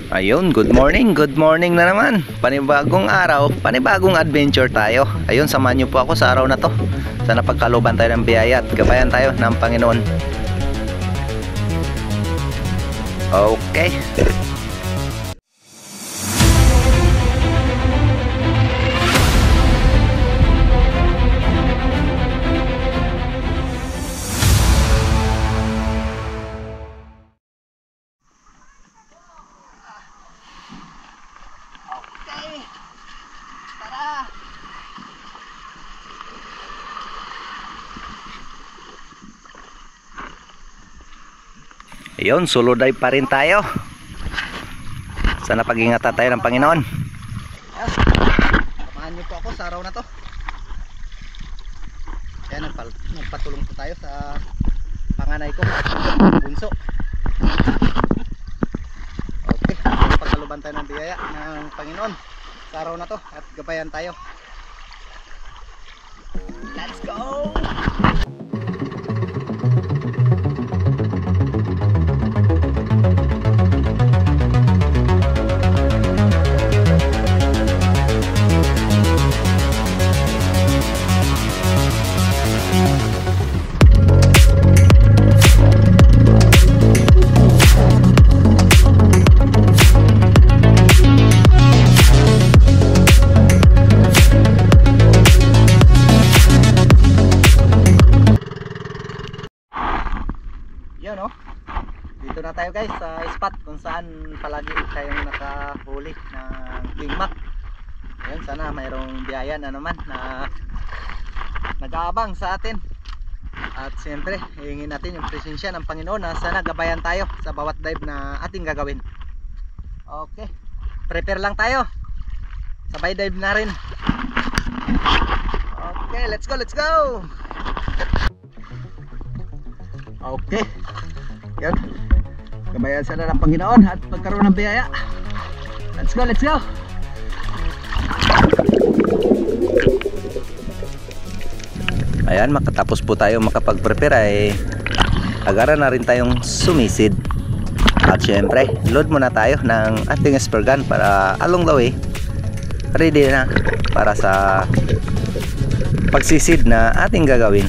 Ayun, good morning na naman. Panibagong araw, panibagong adventure tayo. Ayun, samahan niyo po ako sa araw na to. Sana pagkalooban tayo ng biyaya at gabayan tayo ng Panginoon. Okay. Ayun, solo dive pa rin tayo. Sana pag-ingatan tayo ng Panginoon. Samahan niyo po ako sa araw na to. Kaya nagpatulong po tayo sa panganay ko, bunso. Okay, pagkaluban tayo ng biyaya ng Panginoon sa araw na to at gabayan tayo. Let's go! Yun, oh. Dito na tayo guys sa spot kung saan palagi tayong nakahuli ng king mac. Ayun, sana mayroong biyaya na naman na nag-aabang sa atin. At siyempre hihingin natin yung presensya ng Panginoon na sana gabayan tayo sa bawat dive na ating gagawin. Okay, prepare lang tayo, sabay dive na rin. Okay, let's go, let's go. Okay, yun, gabayan sana ng Panginoon at magkaroon ng biyaya. Let's go, let's go. Ayan, makatapos po tayo makapag-prepare ay agaran na rin tayong sumisid. At syempre, load muna tayo ng ating spear gun para along the way ready na para sa pagsisid na ating gagawin.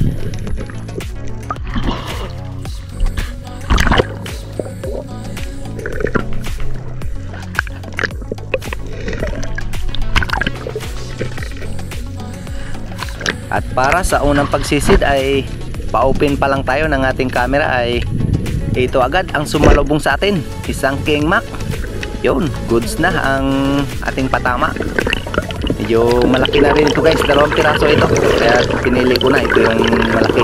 At para sa unang pagsisid ay pa-open pa lang tayo ng ating camera ay ito agad ang sumalubong sa atin, isang king mac. Yun, goods na ang ating patama. Medyo malaki na rin ito guys, 2 piraso ito. Kaya pinili ko na ito yung malaki.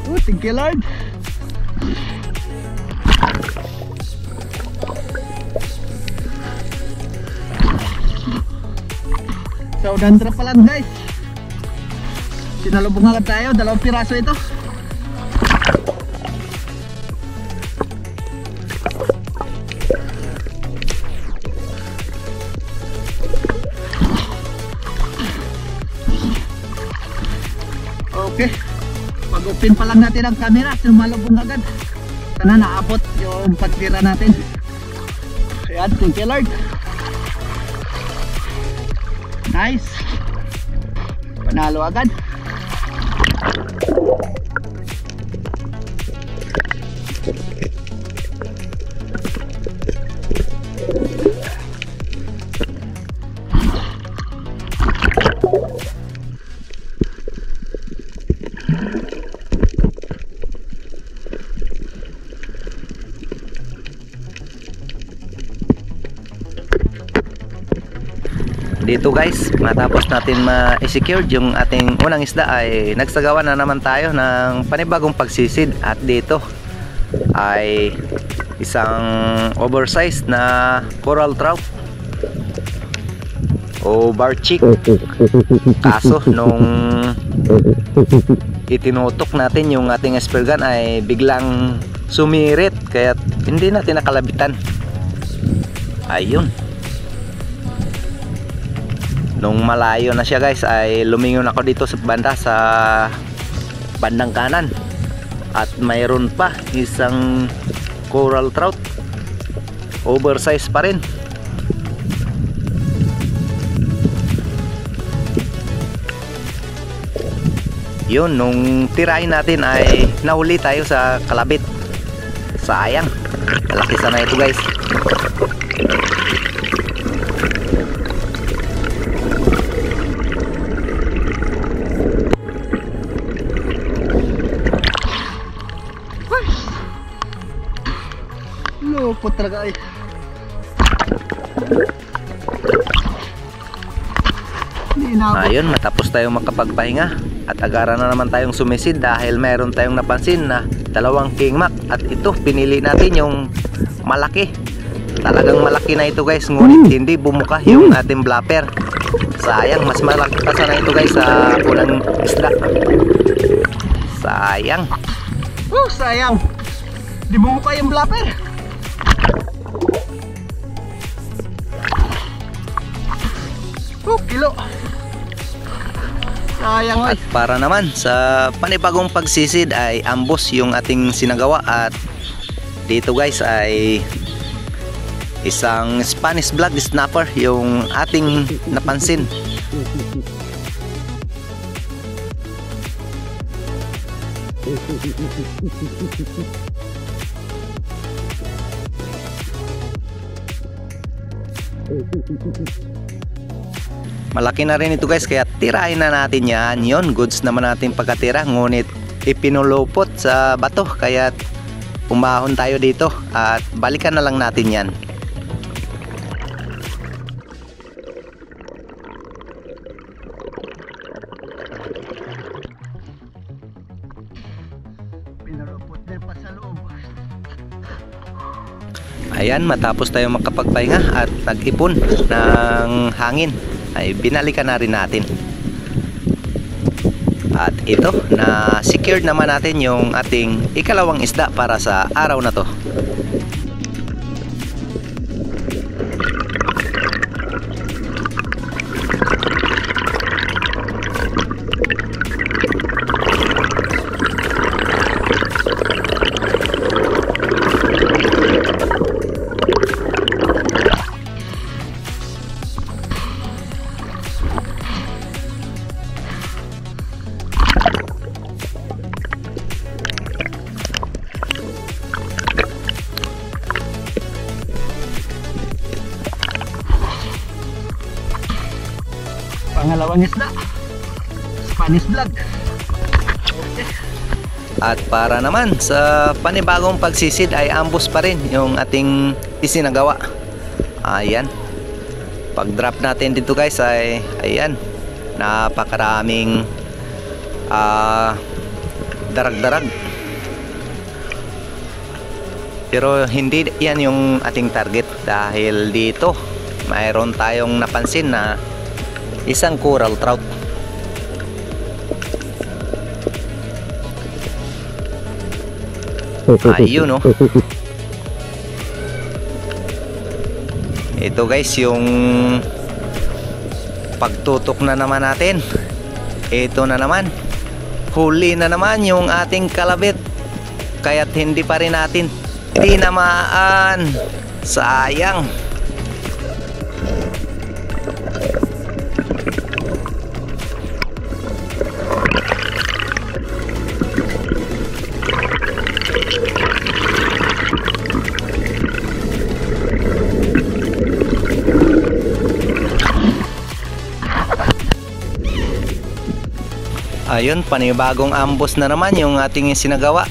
Oh, thank you Lord. So, dandra pa lang guys. Sinalubong agad tayo, 2 piraso ito. Okay, pag-open pa lang natin ang camera, sumalubong agad. Sana naabot yung pagtira natin. Ayan, thank you Lord. Nice. Panalo agad. dito guys, matapos natin ma-secure yung ating unang isda ay nagsagawa na naman tayo ng panibagong pagsisid. At dito ay isang oversized na coral trout o barchick. Kaso nung itinutok natin yung ating spear gun ay biglang sumirit, kaya hindi natin nakalabitan. Ayun, nung malayo na siya guys ay lumingon ako dito sa bandang kanan, at mayroon pa isang coral trout, oversized pa rin. Yun, nung tirahin natin ay nahuli tayo sa kalabit. Sayang, malaki sana ito guys. Lupot talaga ay. Ayun, matapos tayong makapagpahinga at agaran na naman tayong sumisid dahil meron tayong napansin na dalawang kingmak. At ito, pinili natin yung malaki. Talagang malaki na ito guys, ngunit hindi bumuka yung ating blapper. Sayang, mas malaki pa sana ito guys sa unang isda. Sayang. Sayang, di bumuka yung blapper. Kilo. Sayang. At para naman sa panibagong pagsisid ay ambos yung ating sinagawa. At dito guys ay isang Spanish blood snapper yung ating napansin. Malaki na rin ito guys, kaya tirahin na natin yan. Yun, goods naman natin pagkatira, ngunit ipinulupot sa bato, kaya umahon tayo dito at balikan na lang natin yan. Pinulupot din pa sa loob. Ayan, matapos tayo makapagpahinga at nag-ipon ng hangin ay binalikan na rin natin. At ito, na secured naman natin yung ating ikalawang isda para sa araw na to. Pangalawang isda, Spanish blood. Okay. At para naman sa panibagong pagsisid ay ambos pa rin yung ating isinagawa. Ayan, pag drop natin dito guys ay ayan, napakaraming darag-darag. Pero hindi yan yung ating target, dahil dito mayroon tayong napansin na isang coral trout. Ayun no. Ito guys yung pagtutok na naman natin. Ito na naman, huli na naman yung ating kalabit, kaya't hindi pa rin natin tinamaan. Sayang. Ayun, panibagong ambos na naman yung ating sinagawa.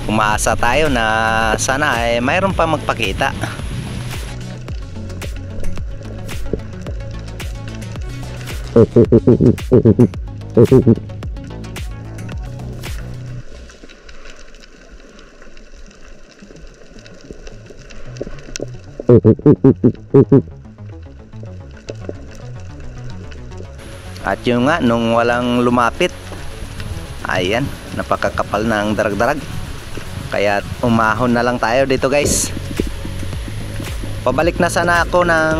Umaasa tayo na sana ay mayroon pa magpakita. At yun nga, nung walang lumapit, ayan, napakakapal ng darag-darag. Kaya umahon na lang tayo dito guys. Pabalik na sana ako ng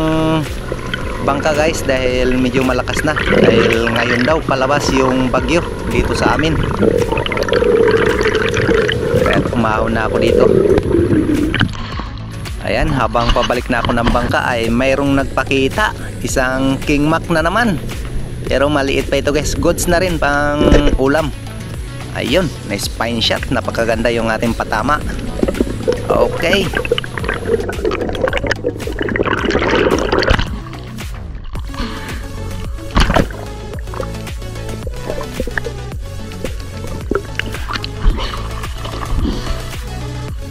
bangka guys dahil medyo malakas na. Dahil ngayon daw palabas yung bagyo dito sa amin. Kaya umahon na ako dito. Ayan, habang pabalik na ako ng bangka ay mayroong nagpakita. Isang King Mac na naman. Pero maliit pa ito guys. Goods na rin pang ulam. Ayun, na spine shot. Napakaganda yung ating patama. Okay.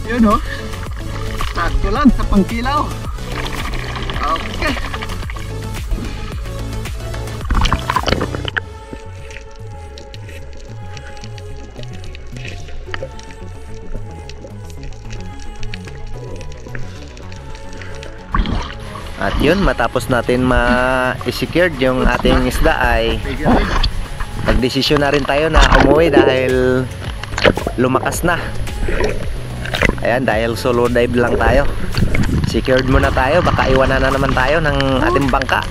Yun o. Sakto lang sa pangkilaw. Okay. At yun, matapos natin ma-secured yung ating isda ay nagdesisyon na rin tayo na umuwi dahil lumakas na. Ayan, dahil solo dive lang tayo. Secured muna tayo, baka iwanan na naman tayo ng ating bangka.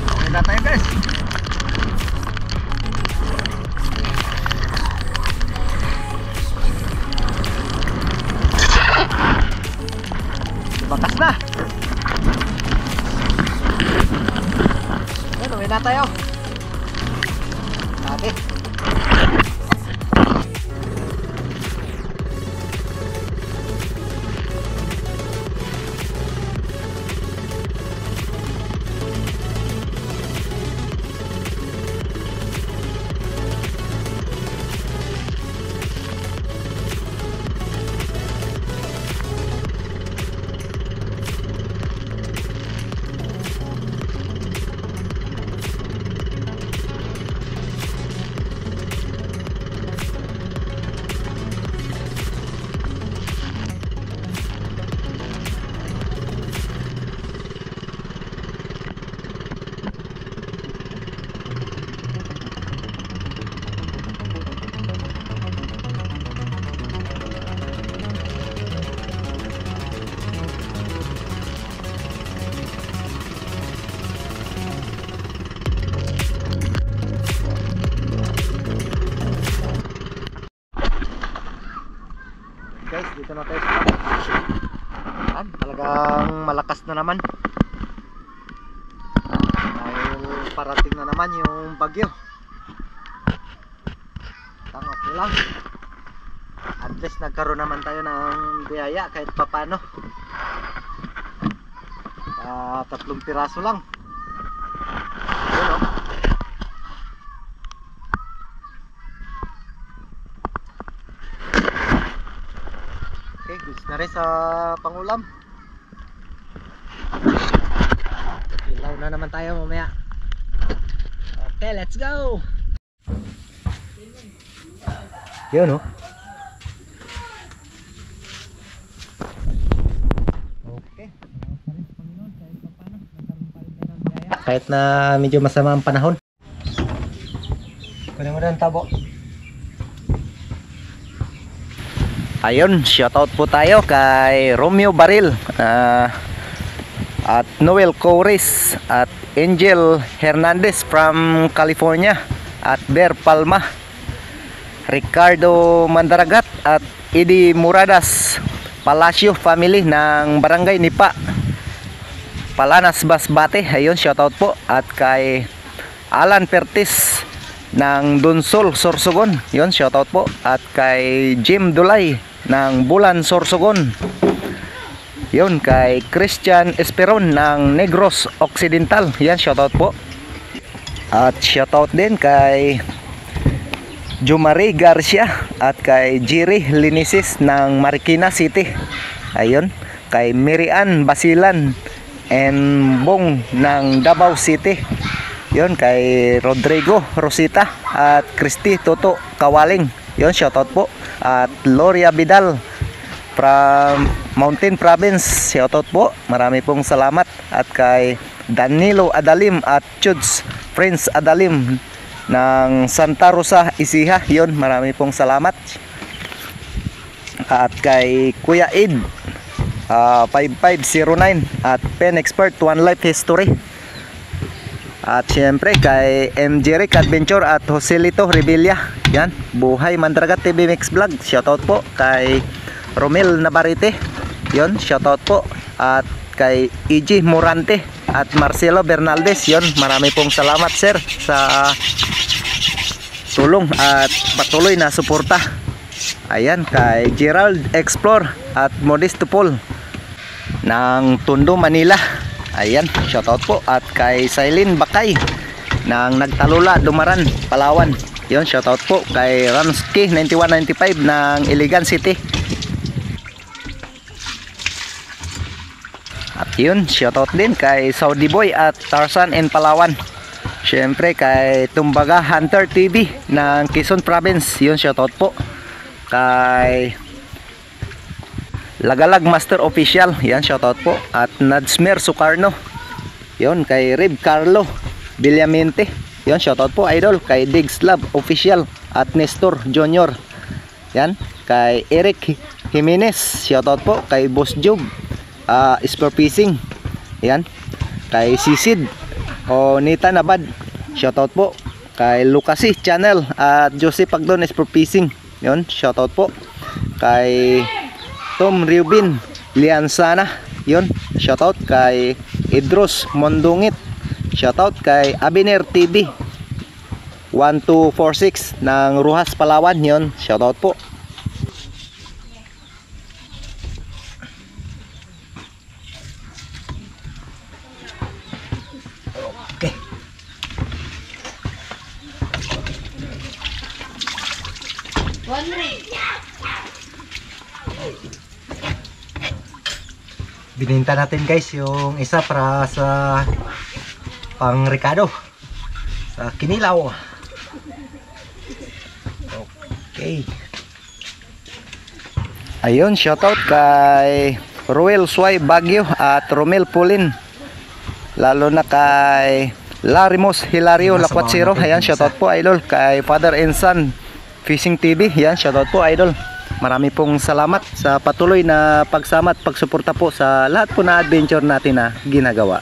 Okay na tayo guys. Bakas na. Ayan, uwi na tayo. Sabi. Guys, dito na tayo sa Ayan, talagang malakas na naman dahil parating na naman yung bagyo. Okay lang, at least nagkaroon naman tayo ng biyaya kahit papano. 3 piraso lang. Yun, oh. Okay, goods na rin sa pangulam. Ilaw na naman tayo mamaya. Okay, let's go. Yun, oh. Okay. Kahit na medyo masama ang panahon. Kunin mo na ang tabo. Ayun, shoutout po tayo kay Romeo Baril at Noel Cores at Angel Hernandez from California at Bear Palma, Ricardo Mandaragat at Eddie Muradas Palacio family ng Barangay Nipa, Palanas, Basbate. Ayun, shoutout po. At kay Alan Pertis ng Dunsol, Sorsogon. Yun, shoutout po. At kay Jim Dulay ng Bulan, Sorsogon. Yun, kay Christian Esperon ng Negros Occidental. Yan, shoutout po. At shoutout din kay Jumari Garcia at kay Jerry Linisis ng Marikina City. Ayun, kay Mirian Basilan and Bong ng Davao City. Yun, kay Rodrigo Rosita at Christy Toto Kawaling. Yun, shoutout po. At Gloria Vidal from Mountain Province, shoutout po. Marami pong salamat. At kay Danilo Adalim at Chuds Prince Adalim ng Santa Rosa, Isiha. Yun, marami pong salamat. At kay Kuya Id 5509 at Pen Expert One Life History. At syempre kay MJ Rick Adventure at Joselito Rebilla. Yan, Buhay Mandragat TV Mix Vlog, shoutout po. Kay Romel Navarrete, yun, shoutout po. At kay EG Morante at Marcelo Bernaldez, yun, marami pong salamat sir sa tulong at patuloy na suporta. Ayan, kay Gerald Explore at Modesto Paul ng Tondo, Manila. Ayan, shoutout po. At kay Silene Bakay ng Nagtalula, Dumaran, Palawan. Yun, shoutout po. Kay Ramsky 9195 ng Iligan City. At yun, shoutout din kay Saudi Boy at Tarzan in Palawan. Syempre kay Tumbaga Hunter TV ng Quezon Province. Yun, shoutout po. Kay Lagalag Master Official, yan, shoutout po. At Nadsmer Sukarno, yun, kay Rib Carlo Villamente, yun, shoutout po idol. Kay Digs Love Official at Nestor Junior, yan, kay Eric Jimenez, shoutout po. Kay Boss Job Spur Fishing, yan, kay Sisid o Nita Nabad, shoutout po. Kay Lucasi Channel at Jose Pagdon Spur Fishing, yun, shoutout po. Kay Tom Rubin Liansana, yun, shoutout. Kay Idros Mondungit, shoutout. Kay Abiner TV 1246 ng Ruhas, Palawan, yun, shoutout po. Okay. Bininta natin guys yung isa para sa pang Ricardo sa Kinilaw. Okay. Ayun, shoutout kay Ruel Suay Baguio at Romel Pulin, lalo na kay Larimos Hilario Lacuatsiro. Ayan, shoutout po idol. Kay Father and Son Fishing TV, yan, shoutout po idol. Marami pong salamat sa patuloy na pagsama at pagsuporta po sa lahat po na adventure natin na ginagawa.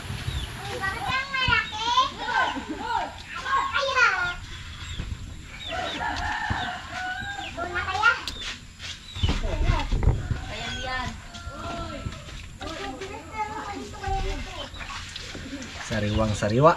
Sariwang sariwa.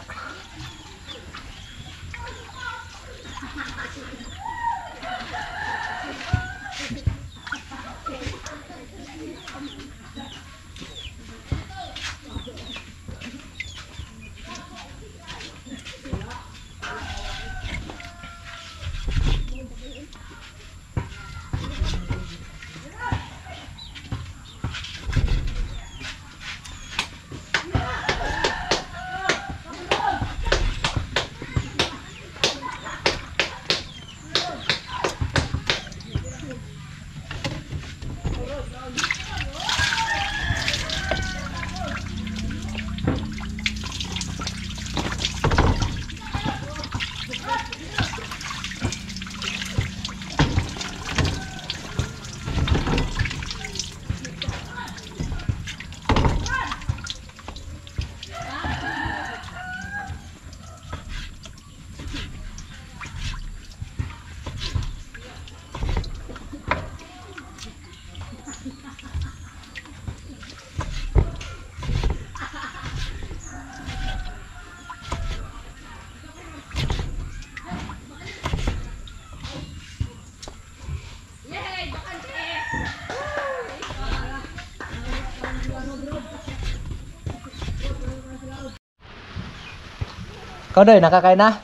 Ikaw doy, nakakain na?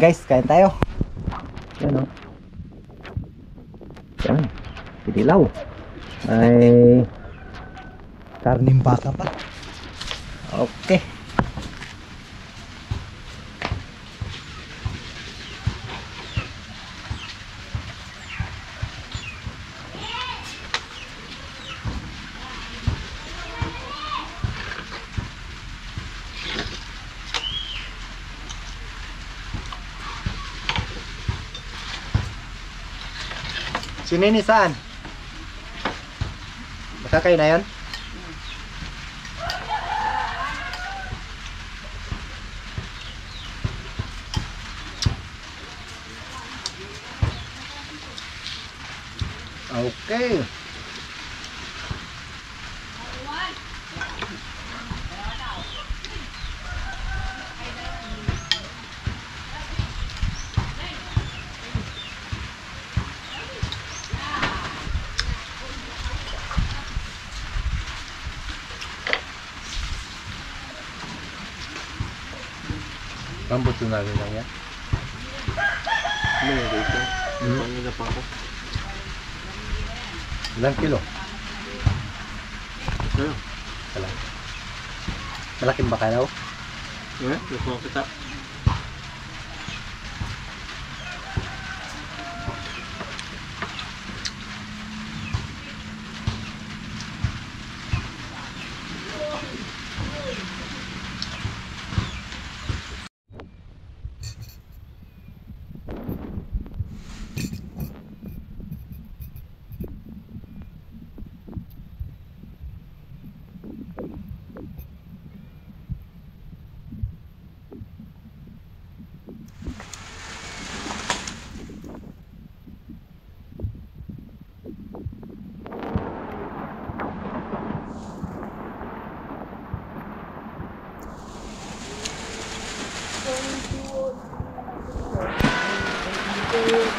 Guys, kain tayo. Yan o. Yan. Pinilaw. Ay Karning baka pa. Okay. Si Nini saan? Makakain na yan? Okay. Rambut tuh namin lang yan. Ano yung dito? Pangina pa ako. Ilang kilo? Ano? Wala. Malaking baka daw. Nakuha kita.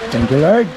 Thank you, Lord.